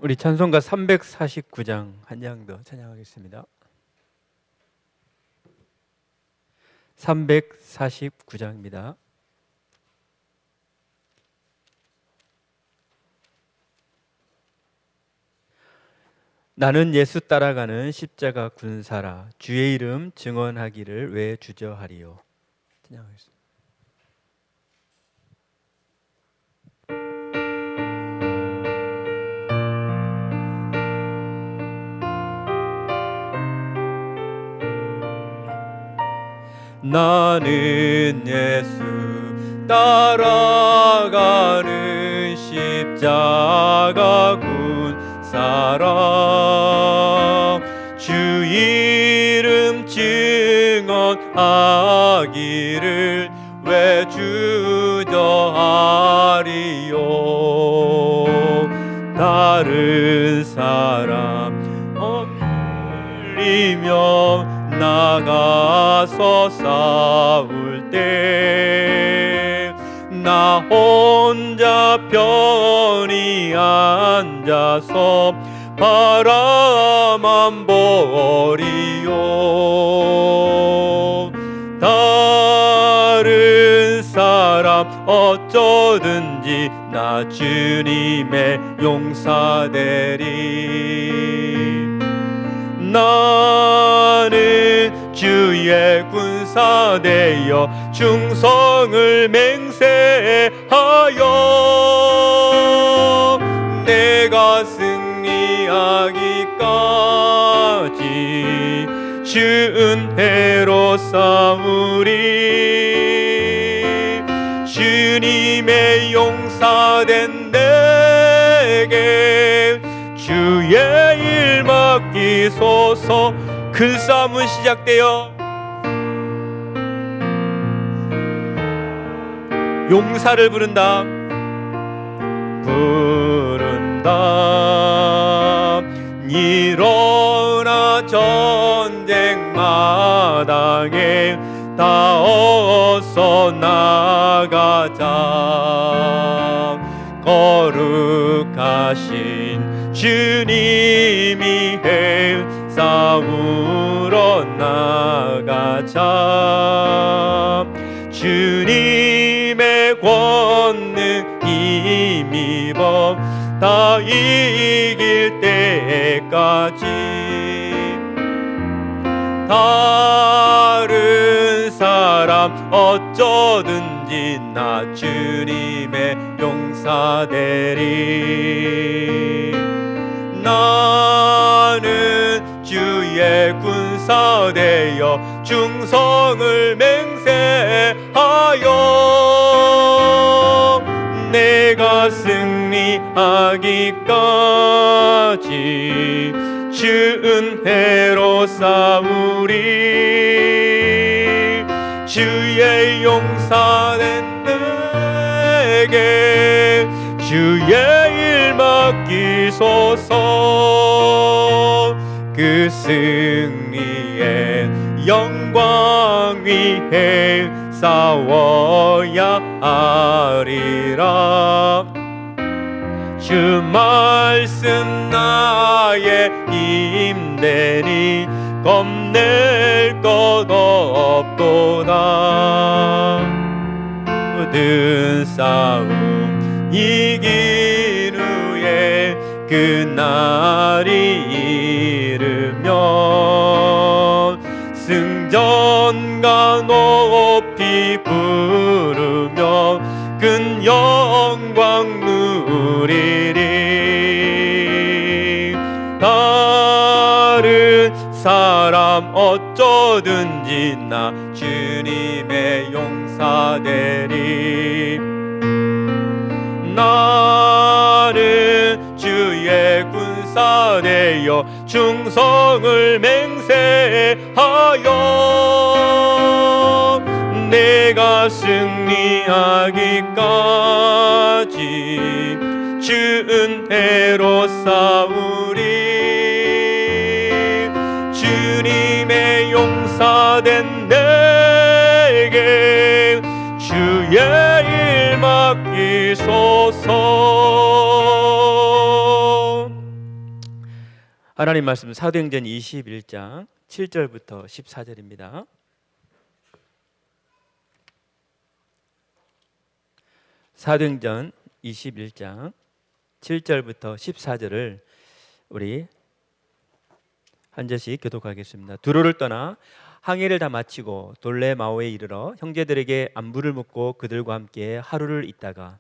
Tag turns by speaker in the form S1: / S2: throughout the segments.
S1: 우리 찬송가 349장 한 장 더 찬양하겠습니다. 349장입니다. 나는 예수 따라가는 십자가 군사라, 주의 이름 증언하기를 왜 주저하리요. 찬양하겠습니다. 나는 예수 따라가는 십자가 군사라, 주 이름 증언하기를 왜 주저하리요. 다른 사람 흘리며 나가서 싸울 때 나 혼자 편히 앉아서 바라만 보리요. 다른 사람 어쩌든지 나 주님의 용사되리. 나는 주의 군사 되어 충성을 맹세하여 내가 승리하기까지 주 은혜로 싸우리. 주님의 용사된 내게 주의 일 맡기소서. 큰 싸움은 시작되어 용사를 부른다. 일어나 전쟁 마당에 다 어서 나가자. 거룩하신 주님이 해 싸우러 나가자. 주님의 권능 힘입어 다 이길 때까지. 다른 사람 어쩌든지 나 주님의 용사되리. 나는 주의 군사 되어 충성을 맹세하여 내가 승리하기까지 주 은혜로 싸우리. 주의 용사된 내게 주의 일 맡기소서. 그 승리의 영광 위에 싸워야 하리라. 주 말씀 나의 힘되니 겁낼 것 없도다. 모든 싸움 이긴 후에 그날이 이르면 승전가 높이 부르며 큰 영광 누리리. 다른 사람 어쩌든지 나 주님의 용사되리. 나는 주의 군사 되어 충성을 맹세하여 내가 승리하기까지 주 은혜로 싸우리. 주님의 용사된 내게 주의 일 맡기소서. 하나님 말씀 사도행전 21장 7절부터 14절입니다. 사도행전 21장 7절부터 14절을 우리 한 절씩 교독하겠습니다. 두로를 떠나 항해를 다 마치고 돌레마오에 이르러 형제들에게 안부를 묻고 그들과 함께 하루를 있다가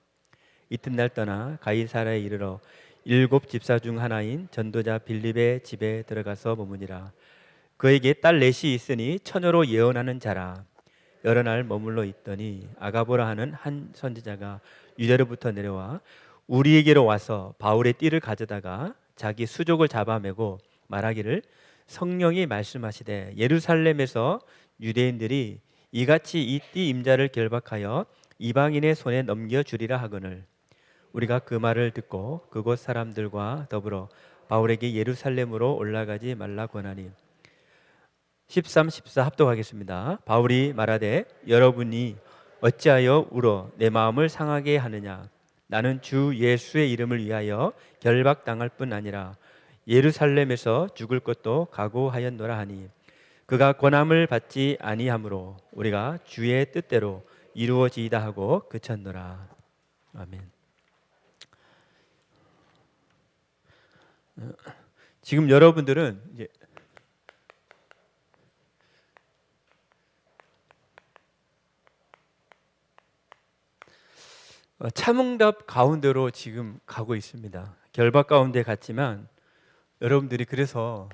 S1: 이튿날 떠나 가이사라에 이르러 7 집사 중 하나인 전도자 빌립의 집에 들어가서 머무니라. 그에게 딸 넷이 있으니 처녀로 예언하는 자라. 여러 날 머물러 있더니 아가보라 하는 한 선지자가 유대로부터 내려와 우리에게로 와서 바울의 띠를 가져다가 자기 수족을 잡아매고 말하기를 성령이 말씀하시되 예루살렘에서 유대인들이 이같이 이 띠 임자를 결박하여 이방인의 손에 넘겨주리라 하거늘 우리가 그 말을 듣고 그곳 사람들과 더불어 바울에게 예루살렘으로 올라가지 말라 권하니 13, 14 합독하겠습니다. 바울이 말하되 여러분이 어찌하여 울어 내 마음을 상하게 하느냐. 나는 주 예수의 이름을 위하여 결박당할 뿐 아니라 예루살렘에서 죽을 것도 각오하였노라 하니 그가 권함을 받지 아니하므로 우리가 주의 뜻대로 이루어지이다 하고 그쳤노라. 아멘. 지금 여러분들은 이제 참응답 가운데로 지금 가고 있습니다. 결박 가운데 갔지만 여러분들이 그래서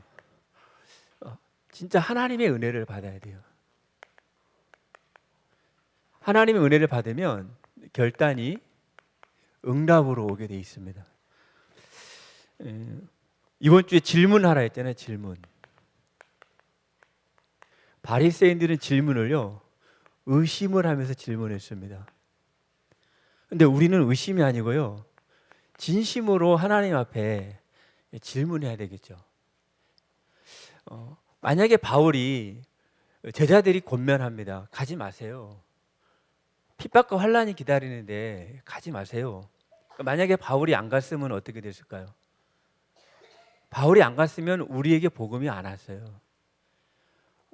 S1: 진짜 하나님의 은혜를 받아야 돼요. 하나님의 은혜를 받으면 결단이 응답으로 오게 돼 있습니다. 이번 주에 질문하라 했잖아요. 질문. 바리새인들은 질문을요 의심을 하면서 질문했습니다. 근데 우리는 의심이 아니고요 진심으로 하나님 앞에 질문해야 되겠죠. 만약에 바울이 제자들이 권면합니다. 가지 마세요. 핍박과 환란이 기다리는데 가지 마세요. 만약에 바울이 안 갔으면 어떻게 됐을까요? 바울이 안 갔으면 우리에게 복음이 안 왔어요.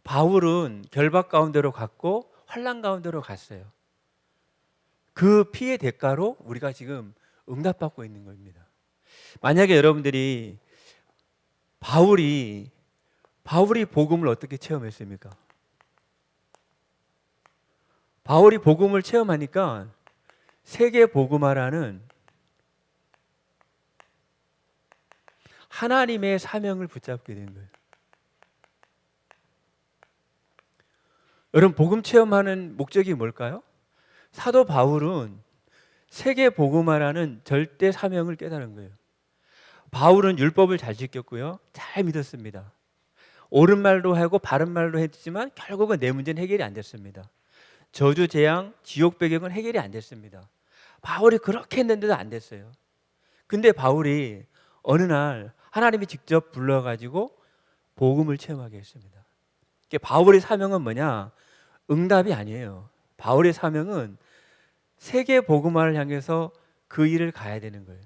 S1: 바울은 결박 가운데로 갔고 환란 가운데로 갔어요. 그 피의 대가로 우리가 지금 응답받고 있는 겁니다. 만약에 여러분들이 바울이 복음을 어떻게 체험했습니까? 바울이 복음을 체험하니까 세계 복음화라는 하나님의 사명을 붙잡게 된 거예요. 여러분 복음 체험하는 목적이 뭘까요? 사도 바울은 세계 복음화라는 절대 사명을 깨달은 거예요. 바울은 율법을 잘 지켰고요. 잘 믿었습니다. 옳은 말도 하고 바른 말도 했지만 결국은 내 문제는 해결이 안 됐습니다. 저주, 재앙, 지옥 배경은 해결이 안 됐습니다. 바울이 그렇게 했는데도 안 됐어요. 근데 바울이 어느 날 하나님이 직접 불러가지고 복음을 체험하게 했습니다. 바울의 사명은 뭐냐? 응답이 아니에요. 바울의 사명은 세계 복음화를 향해서 그 일을 가야 되는 거예요.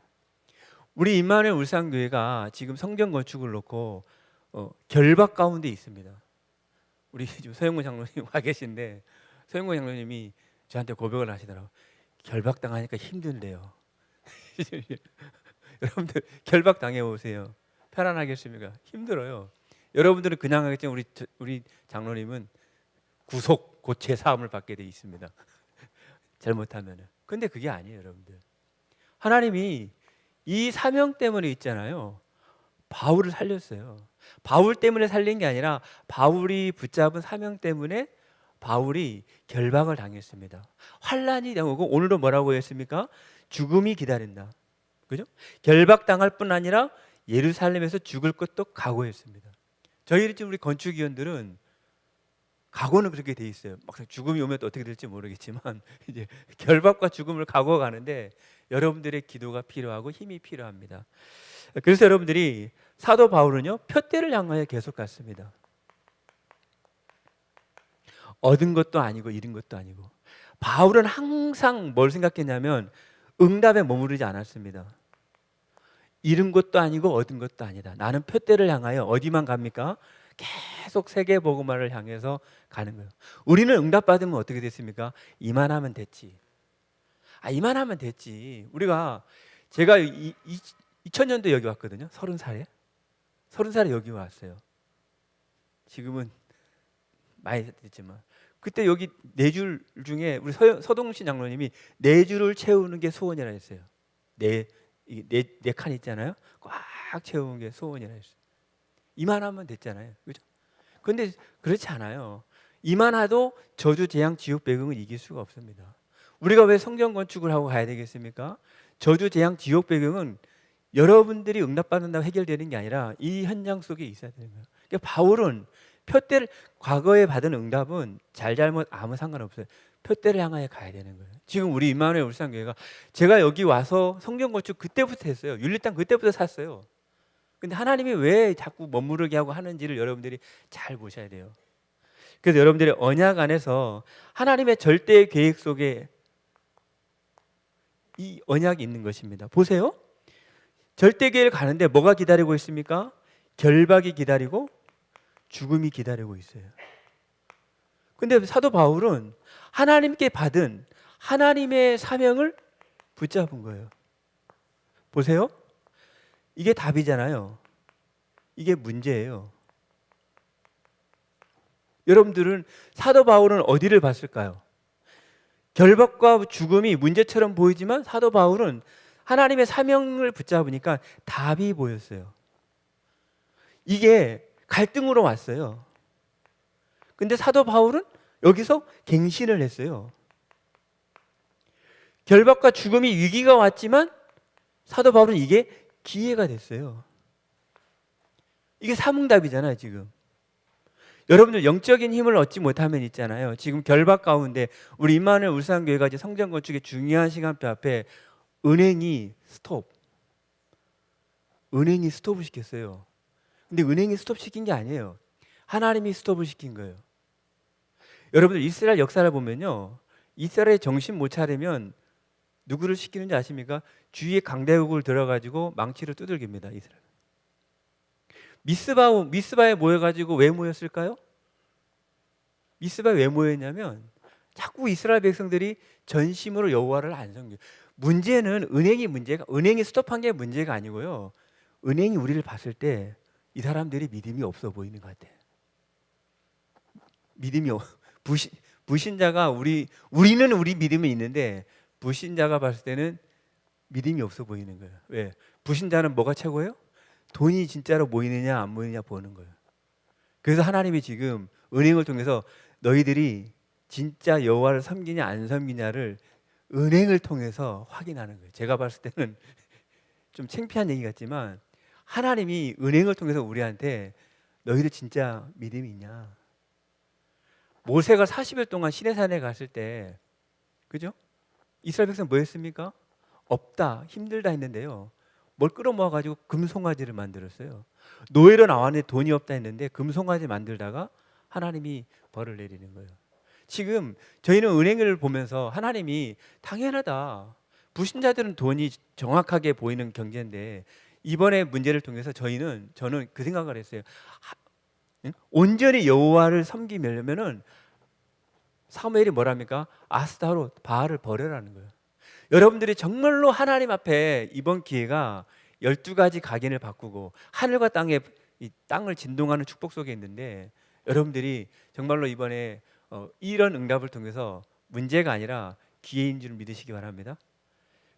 S1: 우리 임마누엘 울산교회가 지금 성전 건축을 놓고 결박 가운데 있습니다. 우리 지금 서영구 장로님 와 계신데 서영구 장로님이 저한테 고백을 하시더라고요. 결박당하니까 힘든데요. 여러분들 결박 당해보세요. 편안하겠습니까? 힘들어요. 여러분들은 그냥 하겠지만 우리 장로님은 구속 고체 사함을 받게 돼 있습니다. 잘못하면은. 근데 그게 아니에요, 여러분들. 하나님이 이 사명 때문에 있잖아요. 바울을 살렸어요. 바울 때문에 살린 게 아니라 바울이 붙잡은 사명 때문에 바울이 결박을 당했습니다. 환란이 오고 오늘은 뭐라고 했습니까? 죽음이 기다린다. 그죠? 결박당할 뿐 아니라 예루살렘에서 죽을 것도 각오했습니다. 저희 지금 우리 건축위원들은 각오는 그렇게 돼 있어요. 막상 죽음이 오면 또 어떻게 될지 모르겠지만 이제 결박과 죽음을 각오하고 가는데 여러분들의 기도가 필요하고 힘이 필요합니다. 그래서 여러분들이 사도 바울은요 표대를 향하여 계속 갔습니다. 얻은 것도 아니고 잃은 것도 아니고 바울은 항상 뭘 생각했냐면 응답에 머무르지 않았습니다. 잃은 것도 아니고 얻은 것도 아니다. 나는 표대를 향하여 어디만 갑니까? 계속 세계 복음화를 향해서 가는 거예요. 우리는 응답받으면 어떻게 됐습니까? 이만하면 됐지. 이만하면 됐지. 제가 2000년도 여기 왔거든요. 30살에 여기 왔어요. 지금은 많이 됐지만 그때 여기 4줄 중에 우리 서동신 장로님이 4줄을 채우는 게 소원이라 했어요. 네 칸 있잖아요. 꽉 채우는 게 소원이라 했어요. 이만하면 됐잖아요. 그죠? 그런데 그렇지 않아요. 이만하도 저주, 재앙, 지옥, 배경은 이길 수가 없습니다. 우리가 왜 성전 건축을 하고 가야 되겠습니까? 저주, 재앙, 지옥, 배경은 여러분들이 응답받는다고 해결되는 게 아니라 이 현장 속에 있어야 되는 거예요. 그러니까 바울은 표대를 과거에 받은 응답은 잘잘못 아무 상관없어요. 표대를 향하여 가야 되는 거예요. 지금 우리 임마누엘 울산교회가 제가 여기 와서 성전 건축 그때부터 했어요. 율리땅 그때부터 샀어요. 근데 하나님이 왜 자꾸 머무르게 하고 하는지를 여러분들이 잘 보셔야 돼요. 그래서 여러분들이 언약 안에서 하나님의 절대 계획 속에 이 언약이 있는 것입니다. 보세요. 절대 계획을 가는데 뭐가 기다리고 있습니까? 결박이 기다리고 죽음이 기다리고 있어요. 근데 사도 바울은 하나님께 받은 하나님의 사명을 붙잡은 거예요. 보세요. 이게 답이잖아요. 이게 문제예요. 여러분들은 사도 바울은 어디를 봤을까요? 결박과 죽음이 문제처럼 보이지만 사도 바울은 하나님의 사명을 붙잡으니까 답이 보였어요. 이게 갈등으로 왔어요. 근데 사도 바울은 여기서 갱신을 했어요. 결박과 죽음이 위기가 왔지만 사도 바울은 이게 기회가 됐어요. 이게 사문답이잖아요, 지금. 여러분들 영적인 힘을 얻지 못하면 있잖아요. 지금 결박 가운데 우리 임마누엘 울산교회가 이제 성전 건축의 중요한 시간표 앞에 은행이 스톱을 시켰어요. 근데 은행이 스톱시킨 게 아니에요. 하나님이 스톱을 시킨 거예요. 여러분들 이스라엘 역사를 보면요, 이스라엘이 정신 못 차리면 누구를 시키는지 아십니까? 주위에 강대국을 들어가지고 망치를 두들깁니다. 이스라엘. 미스바에 모여가지고 왜 모였을까요? 미스바에 왜 모였냐면 자꾸 이스라엘 백성들이 전심으로 여호와를 안 섬겨요. 문제는 은행이 스톱한 게 문제가 아니고요. 은행이 우리를 봤을 때 이 사람들이 믿음이 없어 보이는 것 같아. 불신자가 우리는 우리 믿음이 있는데 불신자가 봤을 때는 믿음이 없어 보이는 거예요. 왜? 불신자는 뭐가 최고예요? 돈이 진짜로 모이느냐 안 모이느냐 보는 거예요. 그래서 하나님이 지금 은행을 통해서 너희들이 진짜 여호와를 섬기냐 안 섬기냐를 은행을 통해서 확인하는 거예요. 제가 봤을 때는 좀 창피한 얘기 같지만 하나님이 은행을 통해서 우리한테 너희들 진짜 믿음이 있냐. 모세가 40일 동안 시내산에 갔을 때, 그죠? 이스라엘 백성 뭐 했습니까? 없다, 힘들다 했는데요. 뭘 끌어모아가지고 금송아지를 만들었어요. 노예로 나왔는데 돈이 없다 했는데 금송아지 만들다가 하나님이 벌을 내리는 거예요. 지금 저희는 은행을 보면서 하나님이 당연하다. 불신자들은 돈이 정확하게 보이는 경제인데 이번에 문제를 통해서 저는 그 생각을 했어요. 온전히 여호와를 섬기려면은 사무엘이 뭐랍니까? 아스타로 바알을 버려라는 거예요. 여러분들이 정말로 하나님 앞에 이번 기회가 12가지 각인을 바꾸고 하늘과 땅을 진동하는 축복 속에 있는데 여러분들이 정말로 이번에 이런 응답을 통해서 문제가 아니라 기회인 줄 믿으시기 바랍니다.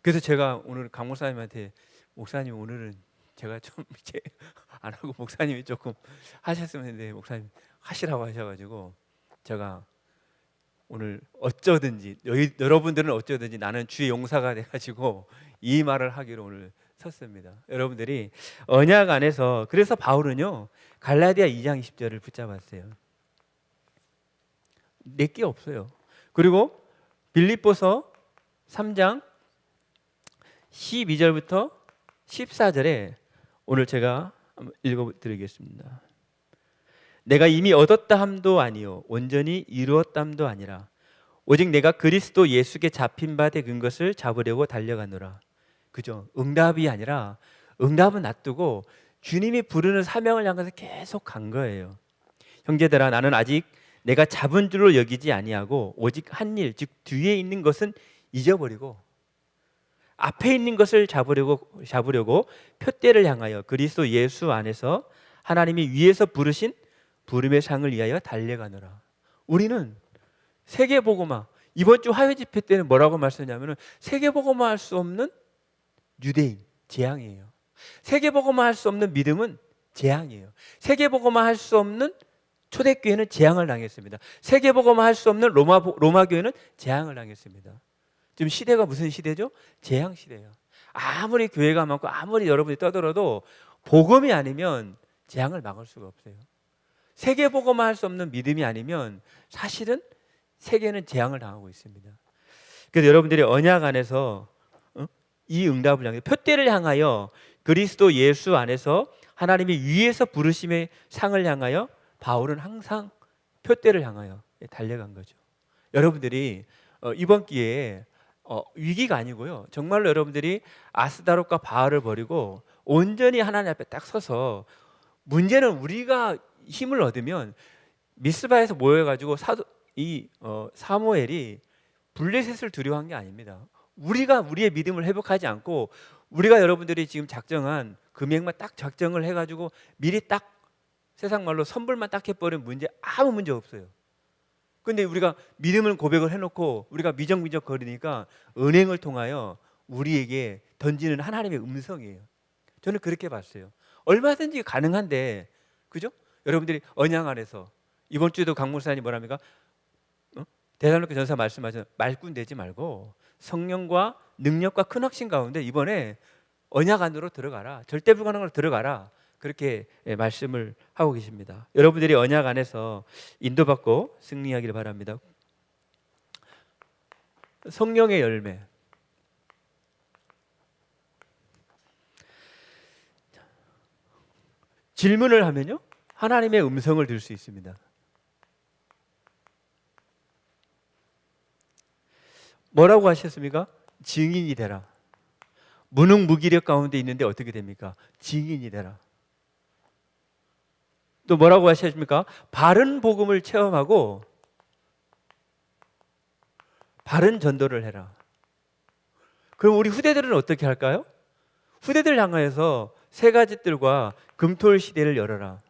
S1: 그래서 제가 오늘 강 목사님한테 목사님 오늘은 제가 좀 이제 안 하고 목사님이 조금 하셨으면 했는데 목사님 하시라고 하셔가지고 제가 오늘 어쩌든지 여러분들은 어쩌든지 나는 주의 용사가 돼가지고 이 말을 하기로 오늘 섰습니다. 여러분들이 언약 안에서 그래서 바울은요 갈라디아 2장 20절을 붙잡았어요. 내게 없어요. 그리고 빌립보서 3장 12절부터 14절에 오늘 제가 한번 읽어드리겠습니다. 내가 이미 얻었다 함도 아니요 온전히 이루었다 함도 아니라 오직 내가 그리스도 예수께 잡힌 바 된 것을 잡으려고 달려가노라. 그죠? 응답이 아니라 응답은 놔두고 주님이 부르는 사명을 향해서 계속 간 거예요. 형제들아, 나는 아직 내가 잡은 줄로 여기지 아니하고 오직 한 일, 즉 뒤에 있는 것은 잊어버리고 앞에 있는 것을 잡으려고 표대를 향하여 그리스도 예수 안에서 하나님이 위에서 부르신 부름의 상을 위하여 달려가노라. 우리는 세계복음화, 이번 주 화요 집회 때는 뭐라고 말씀했냐면 세계복음화 할 수 없는 유대인, 재앙이에요. 세계복음화 할 수 없는 믿음은 재앙이에요. 세계복음화 할 수 없는 초대교회는 재앙을 당했습니다. 세계복음화 할 수 없는 로마교회는 재앙을 당했습니다. 지금 시대가 무슨 시대죠? 재앙 시대예요. 아무리 교회가 많고 아무리 여러분이 떠들어도 복음이 아니면 재앙을 막을 수가 없어요. 세계복음화 할 수 없는 믿음이 아니면 사실은 세계는 재앙을 당하고 있습니다. 그래서 여러분들이 언약 안에서 이 응답을 향해 표대를 향하여 그리스도 예수 안에서 하나님이 위에서 부르심의 상을 향하여 바울은 항상 표대를 향하여 달려간 거죠. 여러분들이 이번 기회에 위기가 아니고요, 정말로 여러분들이 아스다롯과 바알을 버리고 온전히 하나님 앞에 딱 서서, 문제는 우리가 힘을 얻으면 미스바에서 모여가지고 사무엘이 블레셋을 두려워한 게 아닙니다. 우리가 우리의 믿음을 회복하지 않고 우리가 여러분들이 지금 작정한 금액만 딱 작정을 해가지고 미리 딱 세상 말로 선불만 딱 해버리면 아무 문제 없어요. 근데 우리가 믿음을 고백을 해놓고 우리가 미적미적 거리니까 은행을 통하여 우리에게 던지는 하나님의 음성이에요. 저는 그렇게 봤어요. 얼마든지 가능한데, 그죠? 여러분들이 언약 안에서 이번 주에도 강 목사님 뭐랍니까? 데살로니가 전서 말씀하신 말꾼 되지 말고 성령과 능력과 큰 확신 가운데 이번에 언약 안으로 들어가라. 절대 불가능으로 들어가라. 그렇게 말씀을 하고 계십니다. 여러분들이 언약 안에서 인도받고 승리하기를 바랍니다. 성령의 열매. 질문을 하면요, 하나님의 음성을 들을 수 있습니다. 뭐라고 하셨습니까? 증인이 되라. 무능무기력 가운데 있는데 어떻게 됩니까? 증인이 되라. 또 뭐라고 하셨습니까? 바른 복음을 체험하고 바른 전도를 해라. 그럼 우리 후대들은 어떻게 할까요? 후대들 향하여서 세 가지 뜰과 금토일 시대를 열어라.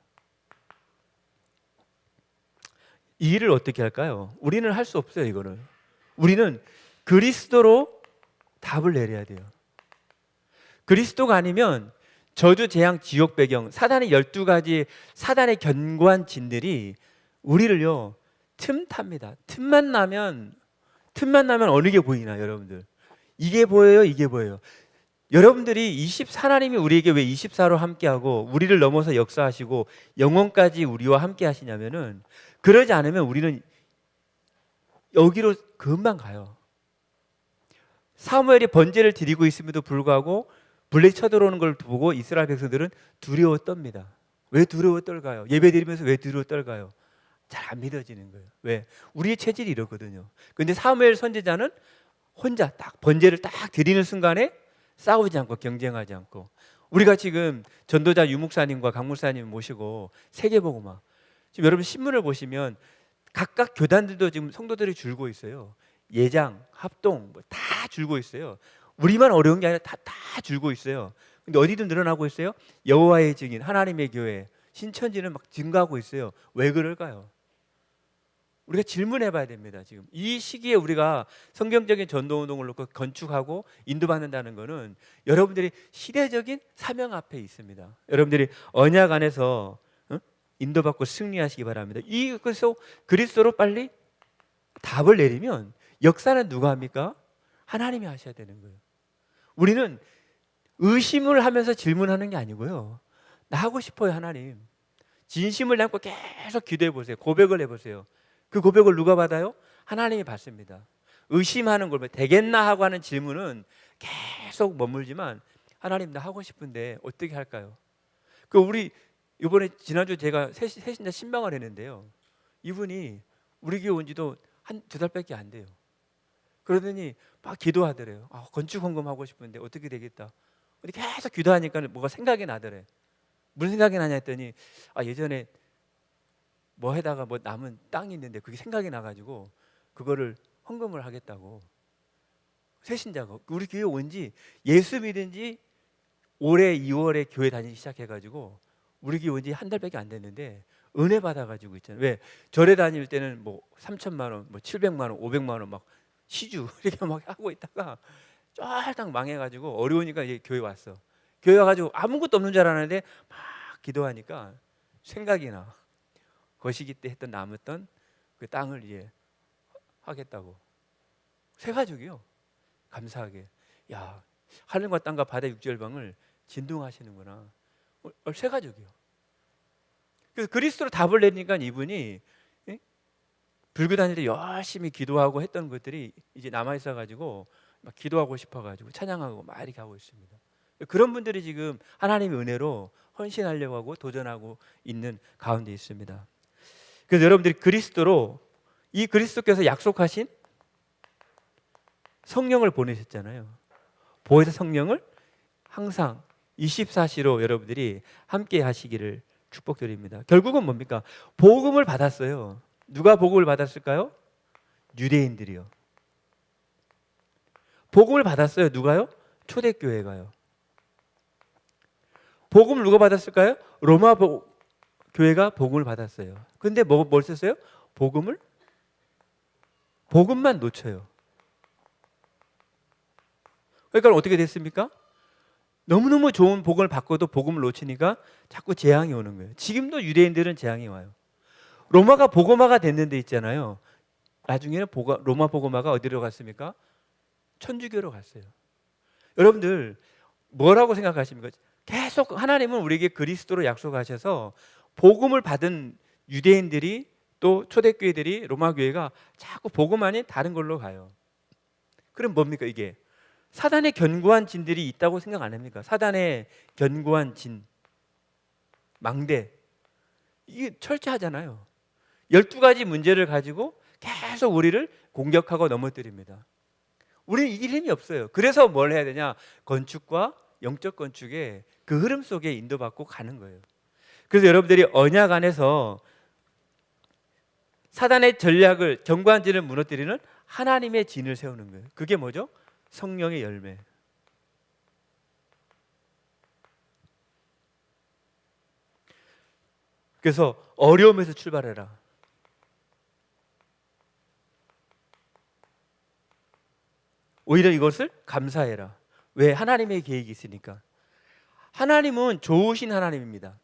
S1: 이 일을 어떻게 할까요? 우리는 할 수 없어요. 이거는 우리는 그리스도로 답을 내려야 돼요. 그리스도가 아니면 저주, 재앙, 지옥 배경, 사단의 12가지 사단의 견고한 진들이 우리를요 틈탑니다. 틈만 나면 어느 게 보이나 여러분들? 이게 보여요, 이게 보여요. 여러분들이 하나님이 우리에게 왜 24로 함께하고 우리를 넘어서 역사하시고 영원까지 우리와 함께 하시냐면은, 그러지 않으면 우리는 여기로 금방 가요. 사무엘이 번제를 드리고 있음에도 불구하고 블레셋이 쳐들어오는 걸 보고 이스라엘 백성들은 두려워 떱니다. 왜 두려워 떨까요? 예배 드리면서 왜 두려워 떨까요? 잘 안 믿어지는 거예요. 왜? 우리의 체질이 이렇거든요. 근데 사무엘 선지자는 혼자 딱 번제를 딱 드리는 순간에 싸우지 않고 경쟁하지 않고, 우리가 지금 전도자 유목사님과 강목사님 모시고 세계복음화, 지금 여러분 신문을 보시면 각각 교단들도 지금 성도들이 줄고 있어요. 예장, 합동 다 줄고 있어요. 우리만 어려운 게 아니라 다 줄고 있어요. 근데 어디든 늘어나고 있어요. 여호와의 증인, 하나님의 교회, 신천지는 막 증가하고 있어요. 왜 그럴까요? 우리가 질문해 봐야 됩니다. 지금 이 시기에 우리가 성경적인 전도운동을 놓고 건축하고 인도받는다는 것은 여러분들이 시대적인 사명 앞에 있습니다. 여러분들이 언약 안에서 인도받고 승리하시기 바랍니다. 그래서 그리스도로 빨리 답을 내리면 역사는 누가 합니까? 하나님이 하셔야 되는 거예요. 우리는 의심을 하면서 질문하는 게 아니고요, 나 하고 싶어요 하나님. 진심을 담고 계속 기도해 보세요. 고백을 해보세요. 그 고백을 누가 받아요? 하나님이 받습니다. 의심하는 걸 되겠나 하고 하는 질문은 계속 머물지만, 하나님 나 하고 싶은데 어떻게 할까요? 우리 이번에 지난주 제가 새신자 신방을 했는데요, 이분이 우리 교회 온 지도 한 2달밖에 안 돼요. 그러더니 막 기도하더래요. 건축 헌금하고 싶은데 어떻게 되겠다. 계속 기도하니까 뭐가 생각이 나더래. 무슨 생각이 나냐 했더니 예전에 뭐 해다가 뭐 남은 땅이 있는데 그게 생각이 나가지고 그거를 헌금을 하겠다고. 새신자가 우리 교회 온 지 예수 믿은 지 올해 2월에 교회 다니기 시작해가지고 우리 교회 온 지 한 달밖에 안 됐는데 은혜 받아가지고 있잖아요. 왜? 절에 다닐 때는 뭐 3천만 원, 뭐 700만 원, 500만 원 막 시주 이렇게 막 하고 있다가 쫄딱 망해가지고 어려우니까 이제 교회 왔어. 교회 와가지고 아무것도 없는 줄 알았는데 막 기도하니까 생각이 나. 거시기 때 했던 남았던 그 땅을 이제 하겠다고. 세 가족이요. 감사하게. 야, 하늘과 땅과 바다 육지열방을 진동하시는구나. 세 가족이요. 그래서 그리스도로 답을 내니까 이분이 불교 다닐 때 열심히 기도하고 했던 것들이 이제 남아 있어 가지고 막 기도하고 싶어 가지고 찬양하고 막 이렇게 하고 있습니다. 그런 분들이 지금 하나님의 은혜로 헌신하려고 하고 도전하고 있는 가운데 있습니다. 그래서 여러분들이 그리스도로 이 그리스도께서 약속하신 성령을 보내셨잖아요. 보혜사 성령을 항상 24시로 여러분들이 함께 하시기를 축복드립니다. 결국은 뭡니까? 복음을 받았어요. 누가 복음을 받았을까요? 유대인들이요. 복음을 받았어요. 누가요? 초대교회가요. 복음을 누가 받았을까요? 로마 교회가 복음을 받았어요. 근데 뭘 썼어요? 복음만 놓쳐요. 그러니까 어떻게 됐습니까? 너무너무 좋은 복음을 받고도 복음을 놓치니까 자꾸 재앙이 오는 거예요. 지금도 유대인들은 재앙이 와요. 로마가 복음화가 됐는데 있잖아요. 나중에는 로마 복음화가 어디로 갔습니까? 천주교로 갔어요. 여러분들 뭐라고 생각하십니까? 계속 하나님은 우리에게 그리스도로 약속하셔서 복음을 받은 유대인들이 또 초대교회들이 로마 교회가 자꾸 복음 아닌 다른 걸로 가요. 그럼 뭡니까 이게? 사단의 견고한 진들이 있다고 생각 안 합니까? 사단의 견고한 진, 망대, 이게 철저하잖아요. 12가지 문제를 가지고 계속 우리를 공격하고 넘어뜨립니다. 우리는 이길 힘이 없어요. 그래서 뭘 해야 되냐? 건축과 영적 건축의 그 흐름 속에 인도받고 가는 거예요. 그래서 여러분들이 언약 안에서 사단의 전략을, 견고한 진을 무너뜨리는 하나님의 진을 세우는 거예요. 그게 뭐죠? 성령의 열매. 그래서 어려움에서 출발해라. 오히려 이것을 감사해라. 왜? 하나님의 계획이 있으니까. 하나님은 좋으신 하나님입니다.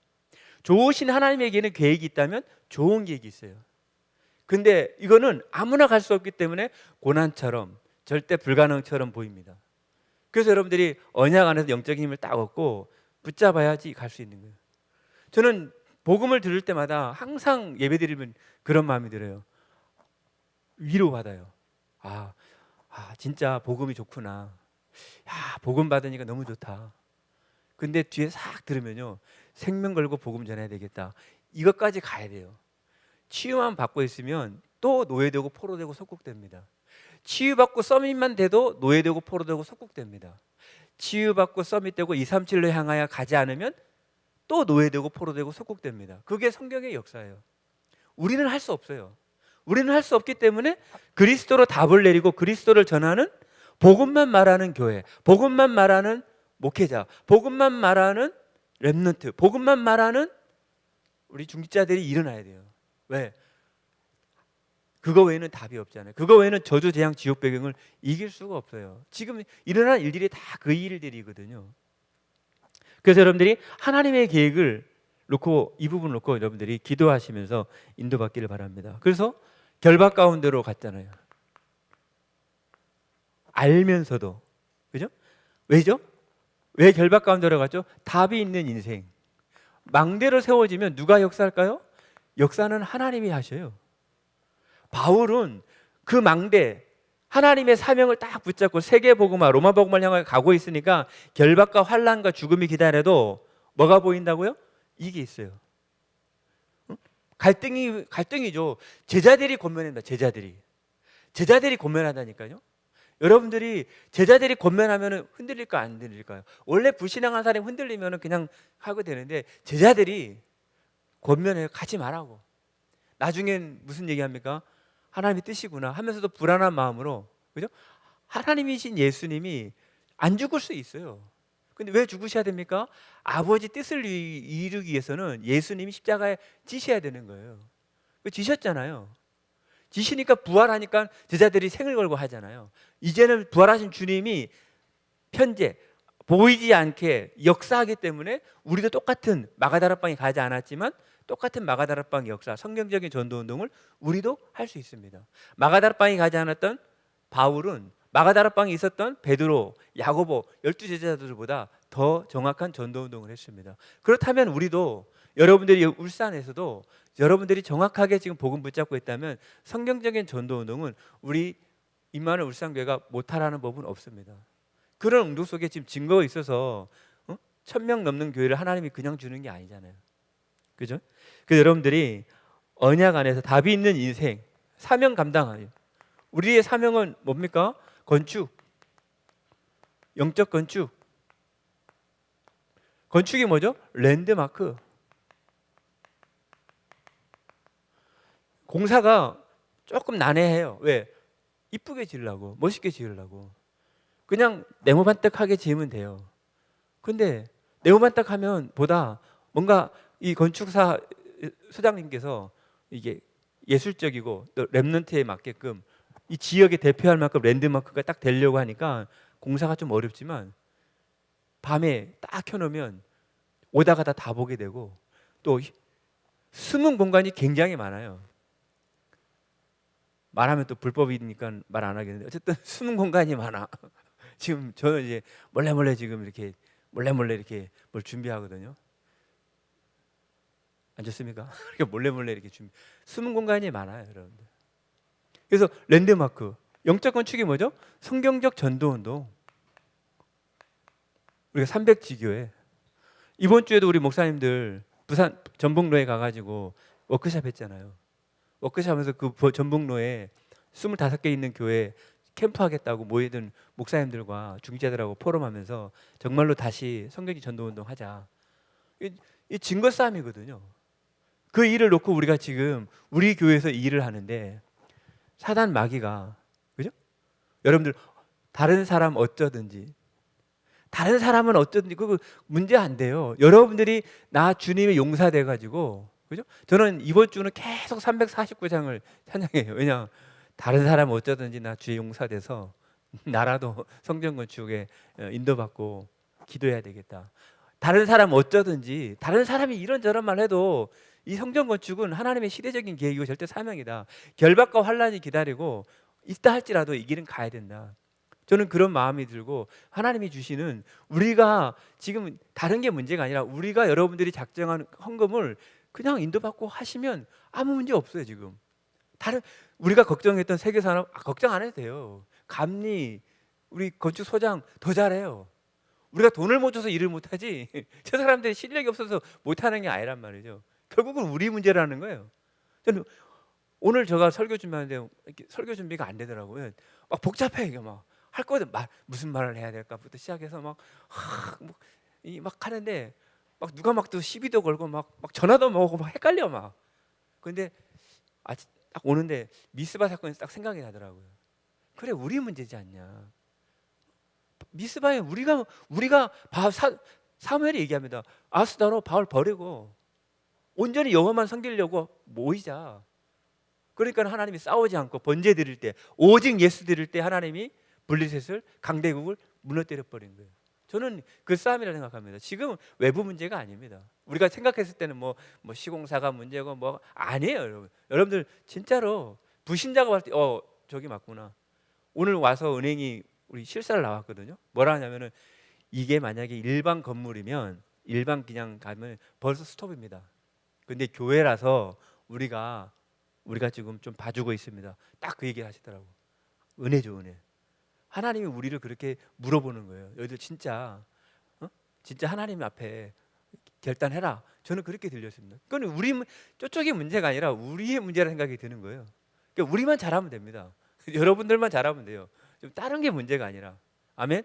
S1: 좋으신 하나님에게는 계획이 있다면 좋은 계획이 있어요. 근데 이거는 아무나 갈 수 없기 때문에 고난처럼 절대 불가능처럼 보입니다. 그래서 여러분들이 언약 안에서 영적인 힘을 딱 얻고 붙잡아야지 갈 수 있는 거예요. 저는 복음을 들을 때마다 항상 예배드리면 그런 마음이 들어요. 위로받아요. 진짜 복음이 좋구나. 야, 복음 받으니까 너무 좋다. 근데 뒤에 싹 들으면요, 생명 걸고 복음 전해야 되겠다. 이것까지 가야 돼요. 치유만 받고 있으면 또 노예되고 포로되고 속국됩니다. 치유받고 서밋만 돼도 노예되고 포로되고 속국됩니다. 치유받고 서밋되고 237로 향하여 가지 않으면 또 노예되고 포로되고 속국됩니다. 그게 성경의 역사예요. 우리는 할 수 없어요. 우리는 할 수 없기 때문에 그리스도로 답을 내리고 그리스도를 전하는, 복음만 말하는 교회, 복음만 말하는 목회자, 복음만 말하는 렘넌트, 복음만 말하는 우리 중직자들이 일어나야 돼요. 왜? 그거 외에는 답이 없잖아요. 그거 외에는 저주, 재앙, 지옥 배경을 이길 수가 없어요. 지금 일어난 일들이 다 그 일들이거든요. 그래서 여러분들이 하나님의 계획을 놓고, 이 부분을 놓고 여러분들이 기도하시면서 인도받기를 바랍니다. 그래서 결박 가운데로 갔잖아요. 알면서도. 그죠? 왜죠? 왜 결박 가운데로 갔죠? 답이 있는 인생. 망대로 세워지면 누가 역사할까요? 역사는 하나님이 하셔요. 바울은 그 망대, 하나님의 사명을 딱 붙잡고 세계복음화, 로마복음을 향해 가고 있으니까 결박과 환난과 죽음이 기다려도 뭐가 보인다고요? 이게 있어요. 갈등이죠. 제자들이 권면한다. 제자들이 권면하다니까요. 여러분들이 제자들이 권면하면 흔들릴까 안 흔들릴까요? 원래 불신앙한 사람이 흔들리면 그냥 하고 되는데 제자들이 권면해요. 가지 말라고. 나중엔 무슨 얘기합니까? 하나님의 뜻이구나 하면서도 불안한 마음으로, 그죠? 하나님이신 예수님이 안 죽을 수 있어요. 근데 왜 죽으셔야 됩니까? 아버지 뜻을 이루기 위해서는 예수님이 십자가에 지셔야 되는 거예요. 지셨잖아요. 지시니까 부활하니까 제자들이 생을 걸고 하잖아요. 이제는 부활하신 주님이 현재 보이지 않게 역사하기 때문에 우리도 똑같은 마가다락방에 가지 않았지만 똑같은 마가다락방 역사, 성경적인 전도운동을 우리도 할 수 있습니다. 마가다락방에 가지 않았던 바울은 마가다락방에 있었던 베드로, 야고보 12제자들보다 더 정확한 전도운동을 했습니다. 그렇다면 우리도, 여러분들이 울산에서도 여러분들이 정확하게 지금 복음 붙잡고 있다면 성경적인 전도운동은 우리 임마누엘 울산교회가 못하라는 법은 없습니다. 그런 운동 속에 지금 증거가 있어서 1000명 넘는 교회를 하나님이 그냥 주는 게 아니잖아요. 그죠? 그래서 여러분들이 언약 안에서 답이 있는 인생, 사명 감당하요. 우리의 사명은 뭡니까? 건축, 영적 건축. 건축이 뭐죠? 랜드마크. 공사가 조금 난해해요. 왜? 이쁘게 지으려고, 멋있게 지으려고. 그냥 네모반떡하게 지으면 돼요. 근데 네모반떡하면 보다 뭔가 이 건축사 소장님께서 이게 예술적이고 또 랩런트에 맞게끔 이 지역에 대표할 만큼 랜드마크가 딱 되려고 하니까 공사가 좀 어렵지만 밤에 딱 켜놓으면 오다 가다 다 보게 되고 또 숨은 공간이 굉장히 많아요. 말하면 또 불법이니까 말 안 하겠는데 어쨌든 숨은 공간이 많아. 지금 저는 이제 몰래 지금 이렇게 몰래 이렇게 뭘 준비하거든요. 안 좋습니까? 이렇게 몰래 이렇게 숨은 공간이 많아요, 여러분들. 그래서 랜드마크, 영적 건축이 뭐죠? 성경적 전도운동. 우리가 300지교회 이번 주에도 우리 목사님들 부산 전북로에 가가지고 워크숍 했잖아요. 워크숍하면서 그 전북로에 25개 있는 교회 캠프하겠다고 모이던 목사님들과 중직자들하고 포럼하면서 정말로 다시 성경적 전도운동 하자. 이 증거 싸움이거든요. 그 일을 놓고 우리가 지금 우리 교회에서 이 일을 하는데 사단 마귀가, 그죠? 여러분들 다른 사람 어쩌든지, 다른 사람은 어쩌든지 그거 문제 안 돼요. 여러분들이 나 주님의 용사 돼 가지고, 그죠? 저는 이번 주는 계속 349장을 찬양해요. 왜냐? 다른 사람 어쩌든지 나 주의 용사 돼서 나라도 성전 건축에 인도받고 기도해야 되겠다. 다른 사람 어쩌든지, 다른 사람이 이런저런 말 해도 이 성전 건축은 하나님의 시대적인 계획이고 절대 사명이다. 결박과 환란이 기다리고 있다 할지라도 이 길은 가야 된다. 저는 그런 마음이 들고 하나님이 주시는, 우리가 지금 다른 게 문제가 아니라 우리가 여러분들이 작정한 헌금을 그냥 인도받고 하시면 아무 문제 없어요. 지금 다른 우리가 걱정했던 세계산업 걱정 안 해도 돼요. 감리 우리 건축소장 더 잘해요. 우리가 돈을 못 줘서 일을 못하지 저 사람들이 실력이 없어서 못하는 게 아니란 말이죠. 결국은 우리 문제라는 거예요. 저는 오늘 제가 설교 준비하는데 설교 준비가 안 되더라고요. 막 복잡해. 이게 막 할 거든 무슨 말을 해야 될까부터 시작해서 막 하는데 막 누가 막 또 시비도 걸고 막 전화도 오고 막 헷갈려 막. 근데 딱 오는데 미스바 사건이 딱 생각이 나더라고요. 그래, 우리 문제지 않냐. 미스바에 우리가 사무엘이 얘기합니다. 아스다로 바울 버리고 온전히 여호와만 섬기려고 모이자. 그러니까 하나님이 싸우지 않고 번제 드릴 때, 오직 예수 드릴 때 하나님이 블리셋을, 강대국을 무너뜨려 버린 거예요. 저는 그 싸움이라고 생각합니다. 지금 외부 문제가 아닙니다. 우리가 생각했을 때는 뭐 시공사가 문제고 뭐 아니에요, 여러분. 여러분들 진짜로 부신자가 봤을 때 저기 맞구나. 오늘 와서 은행이 우리 실사를 나왔거든요. 뭐라 하냐면은 이게 만약에 일반 건물이면 일반 그냥 가면 벌써 스톱입니다. 근데 교회라서 우리가 지금 좀 봐주고 있습니다. 딱 그 얘기 하시더라고. 은혜죠, 은혜. 하나님이 우리를 그렇게 물어보는 거예요. 너희들 진짜 진짜 하나님 앞에 결단해라. 저는 그렇게 들렸습니다. 그건 저쪽의 문제가 아니라 우리의 문제라 생각이 드는 거예요. 그러니까 우리만 잘하면 됩니다. 여러분들만 잘하면 돼요. 좀 다른 게 문제가 아니라. 아멘.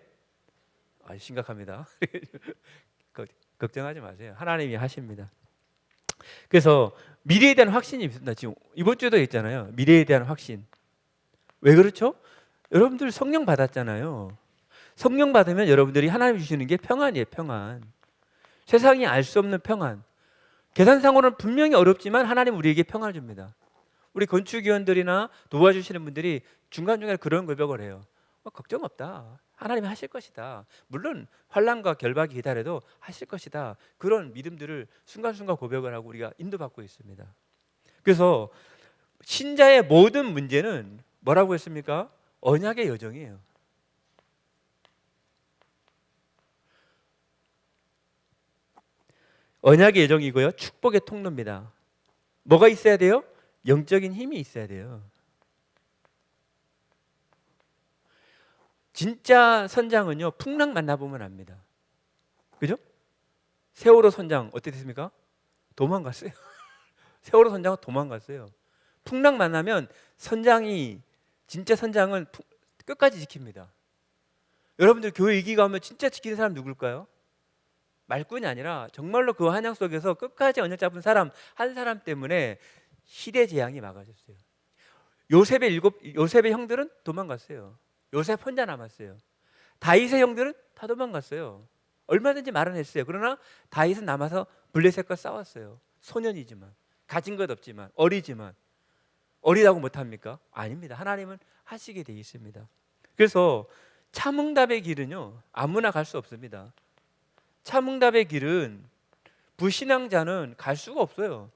S1: 심각합니다. 걱정하지 마세요. 하나님이 하십니다. 그래서 미래에 대한 확신이 있습니다. 지금 이번 주에도 있잖아요. 미래에 대한 확신. 왜 그렇죠? 여러분들 성령 받았잖아요. 성령 받으면 여러분들이 하나님이 주시는 게 평안이에요. 평안. 세상이 알 수 없는 평안. 계산상으로는 분명히 어렵지만 하나님 우리에게 평안을 줍니다. 우리 건축위원들이나 도와주시는 분들이 중간중간에 그런 고백을 해요. 걱정 없다. 하나님이 하실 것이다. 물론 환난과 결박이 기다려도 하실 것이다. 그런 믿음들을 순간순간 고백을 하고 우리가 인도받고 있습니다. 그래서 신자의 모든 문제는 뭐라고 했습니까? 언약의 여정이에요. 언약의 여정이고요. 축복의 통로입니다. 뭐가 있어야 돼요? 영적인 힘이 있어야 돼요. 진짜 선장은요, 풍랑 만나보면 압니다. 그죠? 세월호 선장 어떻게 됐습니까? 도망갔어요. 세월호 선장은 도망갔어요. 풍랑 만나면 진짜 선장은 끝까지 지킵니다. 여러분들 교회 이기가 오면 진짜 지키는 사람 누굴까요? 말꾼이 아니라 정말로 그 환영 속에서 끝까지 언약 잡은 사람 한 사람 때문에 시대 재앙이 막아졌어요. 요셉의 형들은 도망갔어요. 요셉 혼자 남았어요. 다윗의 형들은 다 도망갔어요. 얼마든지 말은 했어요. 그러나 다윗은 남아서 블레셋과 싸웠어요. 소년이지만, 가진 것 없지만, 어리다고 못합니까? 아닙니다. 하나님은 하시게 돼 있습니다. 그래서 참응답의 길은요, 아무나 갈 수 없습니다. 참응답의 길은 불신앙자는 갈 수가 없어요.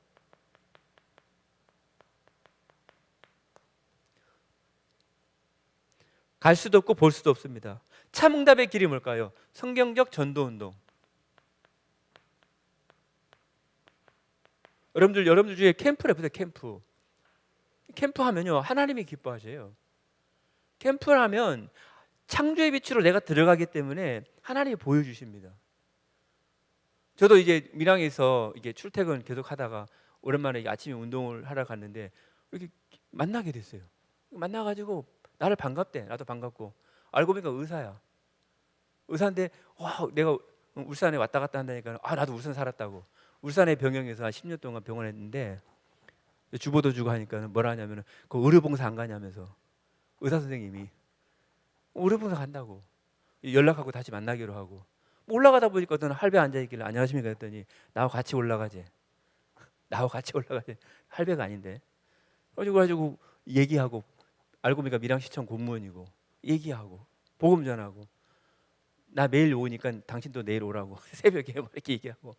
S1: 갈 수도 없고 볼 수도 없습니다. 참응답의 길이 뭘까요? 성경적 전도운동. 여러분들 중에 캠프를 해보세요. 캠프 하면요, 하나님이 기뻐하세요. 캠프를 하면 창조의 빛으로 내가 들어가기 때문에 하나님이 보여주십니다. 저도 이제 밀양에서 이게 출퇴근 계속 하다가 오랜만에 아침에 운동을 하러 갔는데 이렇게 만나게 됐어요. 만나가지고 나를 반갑대. 나도 반갑고. 알고 보니까 의사야. 의사인데 내가 울산에 왔다 갔다 한다니까 나도 울산 살았다고. 울산의 병영에서 한 10년 동안 병원에 했는데 주보도 주고 하니까 뭐라 하냐면 그 의료봉사 안 가냐면서 의사 선생님이 의료봉사 간다고 연락하고 다시 만나기로 하고 올라가다 보니까 어떤 할배 앉아있길래 안녕하십니까 했더니 나하고 같이 올라가지. 할배가 아닌데. 그래가지고 얘기하고 알고 보니까 밀양시청 공무원이고 얘기하고 복음 전하고 나 매일 오니까 당신도 내일 오라고 새벽에 이렇게 얘기하고.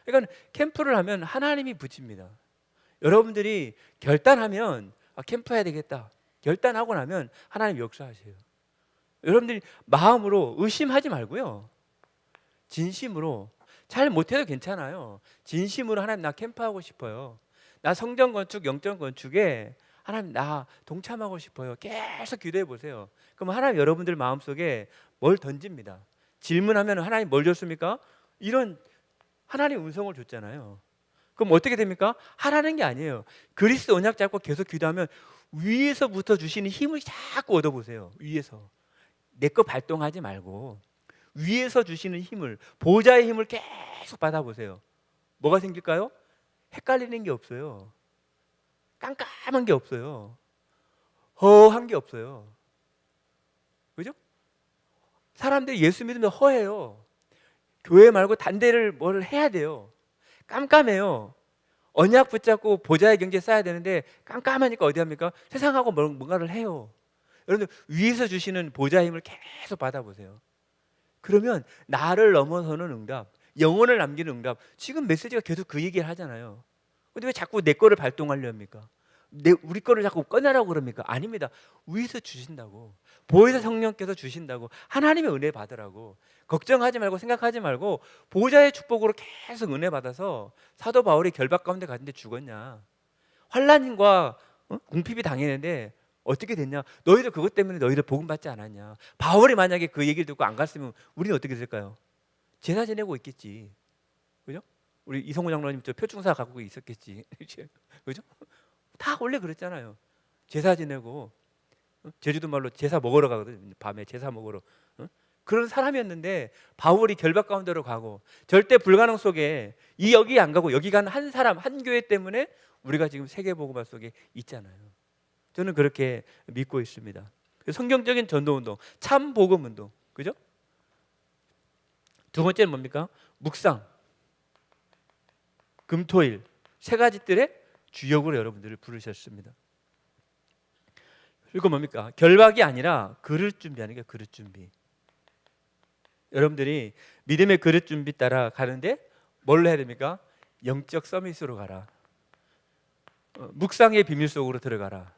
S1: 그러니까 캠프를 하면 하나님이 붙입니다. 여러분들이 결단하면 캠프 해야 되겠다. 결단하고 나면 하나님 역사하세요. 여러분들이 마음으로 의심하지 말고요. 진심으로 잘 못해도 괜찮아요. 진심으로 하나님 나 캠프하고 싶어요. 나 성전 건축, 영적 건축에 하나님 나 동참하고 싶어요. 계속 기도해 보세요. 그럼 하나님 여러분들 마음속에 뭘 던집니다. 질문하면 하나님 뭘 줬습니까? 이런 하나님 음성을 줬잖아요. 그럼 어떻게 됩니까? 하라는 게 아니에요. 그리스도 언약 잡고 계속 기도하면 위에서부터 주시는 힘을 자꾸 얻어보세요. 위에서 내 거 발동하지 말고 위에서 주시는 힘을, 보좌의 힘을 계속 받아보세요. 뭐가 생길까요? 헷갈리는 게 없어요. 깜깜한 게 없어요. 허한 게 없어요. 그죠? 사람들이 예수 믿으면 허해요. 교회 말고 단 데를 뭘 해야 돼요. 깜깜해요. 언약 붙잡고 보좌의 경제 쌓아야 되는데 깜깜하니까 어디 합니까? 세상하고 뭔가를 해요. 여러분들 위에서 주시는 보좌의 힘을 계속 받아보세요. 그러면 나를 넘어서는 응답, 영혼을 남기는 응답. 지금 메시지가 계속 그 얘기를 하잖아요. 근데 왜 자꾸 내 거를 발동하려 합니까? 우리 거를 자꾸 꺼내라고 그럽니까? 아닙니다. 위에서 주신다고. 보혜사 성령께서 주신다고. 하나님의 은혜 받으라고. 걱정하지 말고 생각하지 말고 보좌의 축복으로 계속 은혜 받아서 사도 바울이 결박 가운데 갔는데 죽었냐? 환난과 궁핍이 당했는데 어떻게 됐냐? 너희들 그것 때문에 너희들 복음 받지 않았냐? 바울이 만약에 그 얘기를 듣고 안 갔으면 우리는 어떻게 될까요? 제사 지내고 있겠지. 그죠? 우리 이성호 장로님 저 표충사 갖고 있었겠지. 그죠? 다 원래 그랬잖아요. 제사 지내고 제주도 말로 제사 먹으러 가거든요. 밤에 제사 먹으러. 그런 사람이었는데 바울이 결박 가운데로 가고 절대 불가능 속에 이 여기 안 가고 여기 간 한 사람 한 교회 때문에 우리가 지금 세계복음화 속에 있잖아요. 저는 그렇게 믿고 있습니다. 성경적인 전도운동, 참 복음운동, 그죠? 두 번째는 뭡니까? 묵상, 금토일 세 가지들의 주역으로 여러분들을 부르셨습니다. 그리고 뭡니까? 결박이 아니라 그릇 준비하는 게 그릇 준비. 여러분들이 믿음의 그릇 준비 따라 가는데 뭘로 해야 됩니까? 영적 서밋으로 가라. 묵상의 비밀 속으로 들어가라.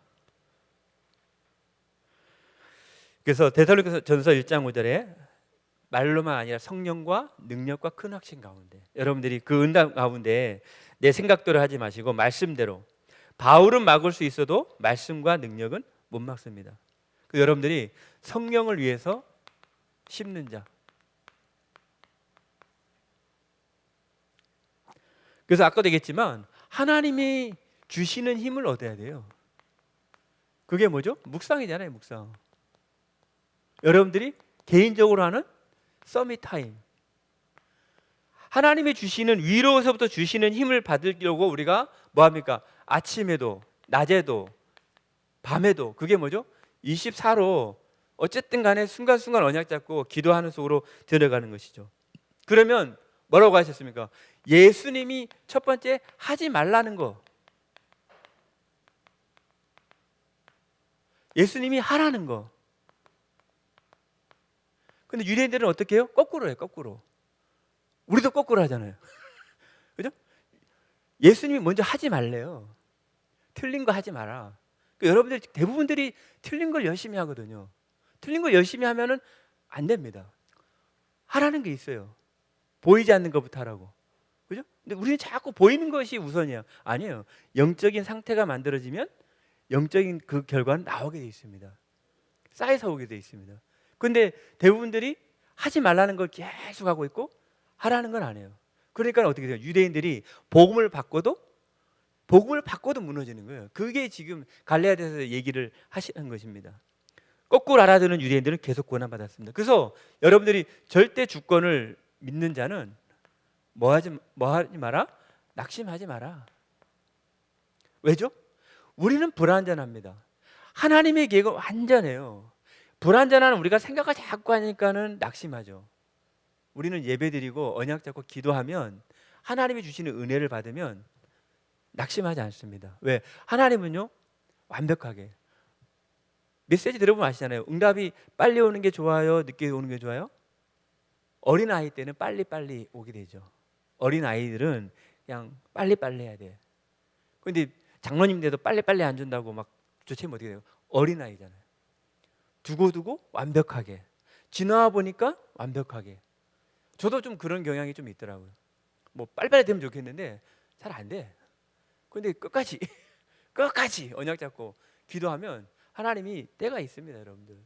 S1: 그래서 데살로니가전서 1장 5절에 말로만 아니라 성령과 능력과 큰 확신 가운데 여러분들이 그 응답 가운데 내 생각대로 하지 마시고 말씀대로. 바울은 막을 수 있어도 말씀과 능력은 못 막습니다. 여러분들이 성령을 위해서 심는 자. 그래서 아까도 얘기했지만 하나님이 주시는 힘을 얻어야 돼요. 그게 뭐죠? 묵상이잖아요. 묵상. 여러분들이 개인적으로 하는 서밋 타임. 하나님이 주시는 위로에서부터 주시는 힘을 받으려고 우리가 뭐합니까? 아침에도 낮에도 밤에도 그게 뭐죠? 24로 어쨌든 간에 순간순간 언약 잡고 기도하는 속으로 들어가는 것이죠. 그러면 뭐라고 하셨습니까? 예수님이 첫 번째 하지 말라는 거, 예수님이 하라는 거. 근데 유대인들은 어떻게 해요? 거꾸로 해요. 거꾸로. 우리도 거꾸로 하잖아요. 그죠? 예수님이 먼저 하지 말래요. 틀린 거 하지 마라. 여러분들 대부분들이 틀린 걸 열심히 하거든요. 틀린 걸 열심히 하면은 안 됩니다. 하라는 게 있어요. 보이지 않는 것부터 하라고. 그죠? 근데 우리는 자꾸 보이는 것이 우선이야. 아니에요. 영적인 상태가 만들어지면 영적인 그 결과는 나오게 돼 있습니다. 쌓여서 오게 돼 있습니다. 근데 대부분들이 하지 말라는 걸 계속 하고 있고 하라는 건 안 해요. 그러니까 어떻게 돼요? 유대인들이 복음을 바꿔도 무너지는 거예요. 그게 지금 갈라디아서 얘기를 하시는 것입니다. 거꾸로 알아듣는 유대인들은 계속 고난받았습니다. 그래서 여러분들이 절대 주권을 믿는 자는 뭐 하지 마라? 낙심하지 마라. 왜죠? 우리는 불완전합니다. 하나님의 계획은 완전해요. 불완전한 우리가 생각을 자꾸 하니까는 낙심하죠. 우리는 예배드리고 언약 잡고 기도하면 하나님이 주시는 은혜를 받으면 낙심하지 않습니다. 왜? 하나님은요 완벽하게 메시지 들어보면 아시잖아요. 응답이 빨리 오는 게 좋아요? 늦게 오는 게 좋아요? 어린아이 때는 빨리 오게 되죠. 어린아이들은 그냥 빨리 해야 돼. 그런데 장로님들도 빨리 안 준다고 막 조치면 어떻게 돼요? 어린아이잖아요. 두고 완벽하게. 지나와 보니까 완벽하게. 저도 좀 그런 경향이 좀 있더라고요. 뭐 빨리빨리 되면 좋겠는데 잘 안 돼. 근데 끝까지 언약 잡고 기도하면 하나님이 때가 있습니다, 여러분들.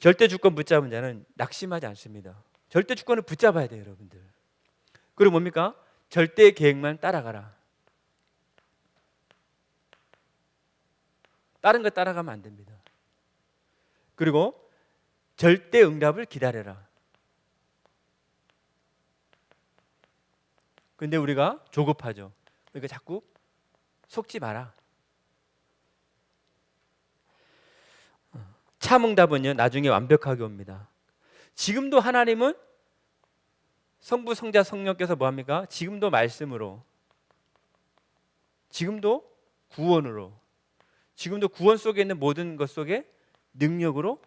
S1: 절대 주권 붙잡은 자는 낙심하지 않습니다. 절대 주권을 붙잡아야 돼요, 여러분들. 그리고 뭡니까? 절대 계획만 따라가라. 다른 거 따라가면 안 됩니다. 그리고 절대 응답을 기다려라. 근데 우리가 조급하죠. 그러니까 자꾸 속지 마라. 참 응답은요 나중에 완벽하게 옵니다. 지금도 하나님은 성부, 성자, 성령께서 뭐합니까? 지금도 말씀으로, 지금도 구원으로, 지금도 구원 속에 있는 모든 것 속에 능력으로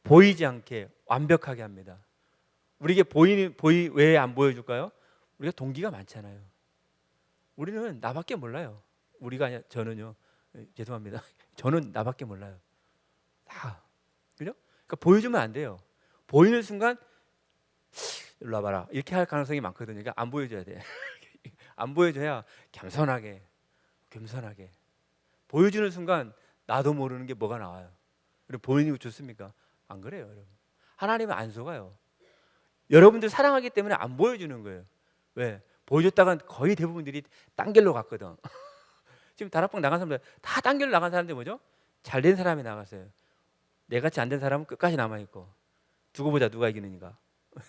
S1: 보이지 않게 완벽하게 합니다. 우리에게 왜 안 보여줄까요? 우리가 동기가 많잖아요. 우리는 나밖에 몰라요. 우리가 아니라 저는요. 죄송합니다. 저는 나밖에 몰라요. 다. 그죠? 그러니까 보여주면 안 돼요. 보이는 순간 일로 와봐라. 이렇게 할 가능성이 많거든요. 그러니까 안 보여줘야 돼. 안 보여줘야 겸손하게. 보여주는 순간 나도 모르는 게 뭐가 나와요. 그리고 보이는 거 좋습니까? 안 그래요, 여러분. 하나님은 안 속아요. 여러분들 사랑하기 때문에 안 보여주는 거예요. 왜? 보여줬다간 거의 대부분들이 딴 길로 갔거든. 지금 다락방 나간 사람들 다 딴 길로 나간 사람들 뭐죠? 잘된 사람이 나갔어요. 내같이 안 된 사람은 끝까지 남아 있고 두고 보자 누가 이기는가.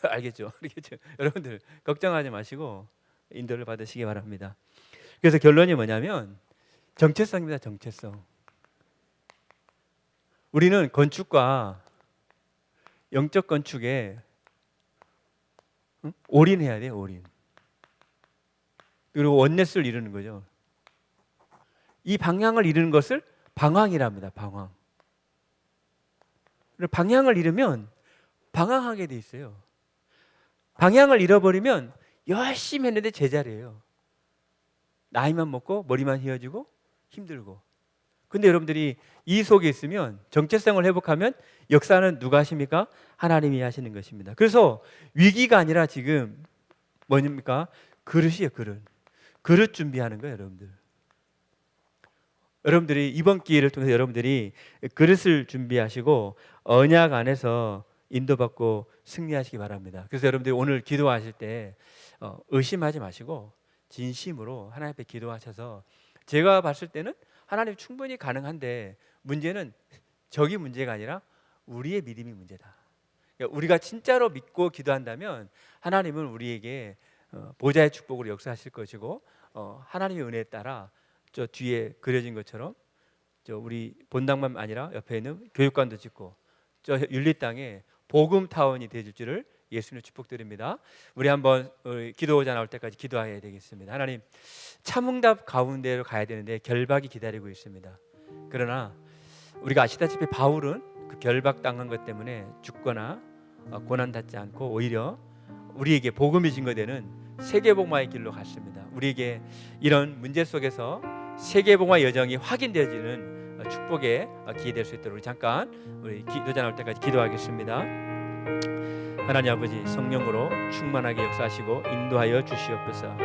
S1: 알겠죠? 알겠죠? 여러분들 걱정하지 마시고 인도를 받으시기 바랍니다. 그래서 결론이 뭐냐면 정체성입니다. 정체성. 우리는 건축과 영적 건축에 올인해야 돼요. 올인. 그리고 원네스를 이루는 거죠. 이 방향을 이루는 것을 방황이랍니다. 방황. 방향을 잃으면 방황하게 돼 있어요. 방향을 잃어버리면 열심히 했는데 제자리예요. 나이만 먹고 머리만 휘어지고 힘들고. 근데 여러분들이 이 속에 있으면 정체성을 회복하면 역사는 누가 하십니까? 하나님이 하시는 것입니다. 그래서 위기가 아니라 지금 뭐입니까? 그릇이에요. 그릇. 그릇 준비하는 거예요. 여러분들. 여러분들이 이번 기회를 통해서 여러분들이 그릇을 준비하시고 언약 안에서 인도받고 승리하시기 바랍니다. 그래서 여러분들이 오늘 기도하실 때 의심하지 마시고 진심으로 하나님 앞에 기도하셔서, 제가 봤을 때는 하나님 충분히 가능한데 문제는 저기 문제가 아니라 우리의 믿음이 문제다. 그러니까 우리가 진짜로 믿고 기도한다면 하나님은 우리에게 보좌의 축복으로 역사하실 것이고, 하나님의 은혜에 따라 저 뒤에 그려진 것처럼 저 우리 본당만 아니라 옆에 있는 교육관도 짓고 저 윤리 땅에 복음 타운이 되실 줄을 예수님의 축복드립니다. 우리 한번 기도자 나올 때까지 기도해야 되겠습니다. 하나님, 참응답 가운데로 가야 되는데 결박이 기다리고 있습니다. 그러나 우리가 아시다시피 바울은 그 결박당한 것 때문에 죽거나 고난받지 않고 오히려 우리에게 복음이 증거되는 세계복음화의 길로 갔습니다. 우리에게 이런 문제 속에서 세계복음화 여정이 확인되어지는 축복의 기회 될 수 있도록 우리 잠깐 우리 기도자 나올 때까지 기도하겠습니다. 하나님 아버지, 성령으로 충만하게 역사하시고 인도하여 주시옵소서.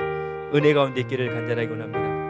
S1: 은혜 가운데 있기를 간절하게 원합니다.